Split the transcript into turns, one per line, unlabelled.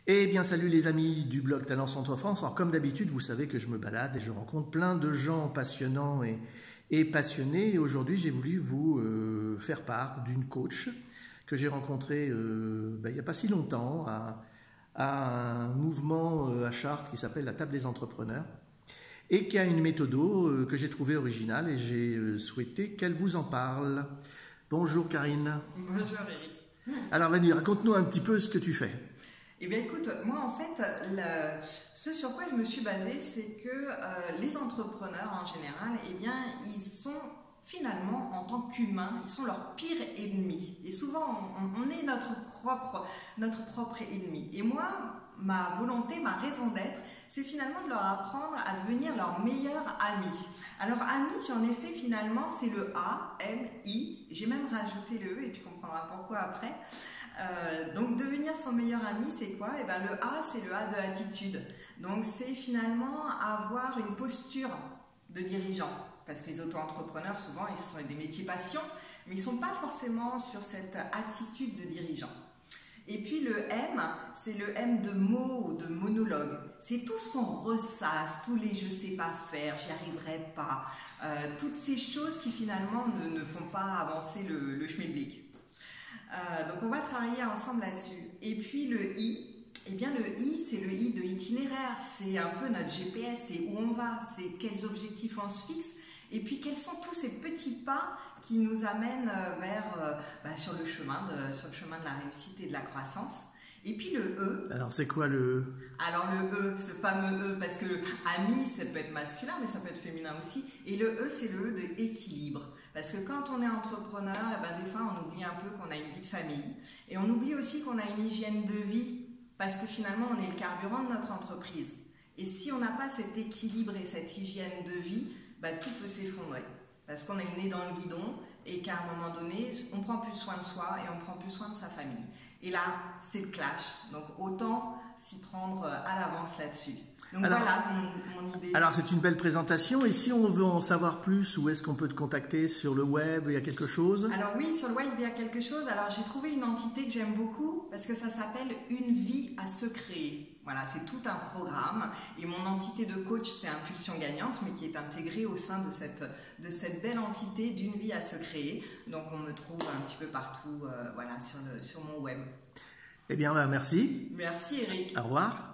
Eh bien, salut les amis du blog Talent Centre France. Alors, comme d'habitude, vous savez que je me balade et je rencontre plein de gens passionnants et passionnés. Et aujourd'hui, j'ai voulu vous faire part d'une coach que j'ai rencontrée il n'y a pas si longtemps à un mouvement à Chartres qui s'appelle la Table des Entrepreneurs et qui a une méthode que j'ai trouvée originale et j'ai souhaité qu'elle vous en parle. Bonjour Karine.
Bonjour Eric.
Alors, vas-y, raconte-nous un petit peu ce que tu fais.
Eh bien écoute, moi en fait, ce sur quoi je me suis basée, c'est que les entrepreneurs en général, eh bien, ils sont finalement, en tant qu'humains, ils sont leur pire ennemi. Et souvent, on est notre propre ennemi. Et moi, ma volonté, ma raison d'être, c'est finalement de leur apprendre à devenir leur meilleur ami. Alors, ami, j'en ai fait finalement, c'est le A, M, I. J'ai même rajouté le E et tu comprendras pourquoi après. Donc devenir son meilleur ami, c'est quoi? Eh ben, le A, c'est le A de attitude. Donc c'est finalement avoir une posture de dirigeant. Parce que les auto-entrepreneurs, souvent, ils sont des métiers passion, mais ils ne sont pas forcément sur cette attitude de dirigeant. Et puis le M, c'est le M de mots, de monologue. C'est tout ce qu'on ressasse, tous les je sais pas faire, j'y arriverai pas, toutes ces choses qui finalement ne font pas avancer le schmilblick. Donc on va travailler ensemble là-dessus. Et puis le I, eh bien le I, c'est le I de itinéraire. C'est un peu notre GPS, c'est où on va, c'est quels objectifs on se fixe. Et puis quels sont tous ces petits pas qui nous amènent sur le chemin de la réussite et de la croissance. Et puis le E.
Alors c'est quoi le E? Alors
le E, ce fameux E, parce que ami, ça peut être masculin, mais ça peut être féminin aussi. Et le E, c'est le E de équilibre. Parce que quand on est entrepreneur, des fois on oublie un peu qu'on a une vie de famille. Et on oublie aussi qu'on a une hygiène de vie, parce que finalement on est le carburant de notre entreprise. Et si on n'a pas cet équilibre et cette hygiène de vie, tout peut s'effondrer. Parce qu'on a le nez dans le guidon et qu'à un moment donné, on ne prend plus soin de soi et on ne prend plus soin de sa famille. Et là, c'est le clash. Donc autant s'y prendre à l'avance là-dessus. Donc alors, voilà mon idée.
Alors c'est une belle présentation. Et si on veut en savoir plus, où est-ce qu'on peut te contacter? Sur le web, il y a quelque chose?
Alors oui, sur le web, il y a quelque chose. Alors j'ai trouvé une entité que j'aime beaucoup parce que ça s'appelle Une vie à se créer. Voilà, c'est tout un programme. Et mon entité de coach, c'est Impulsion Gagnante, mais qui est intégrée au sein de cette belle entité d'Une vie à se créer. Donc on me trouve un petit peu partout sur mon web.
Eh bien, merci.
Merci Eric.
Au revoir.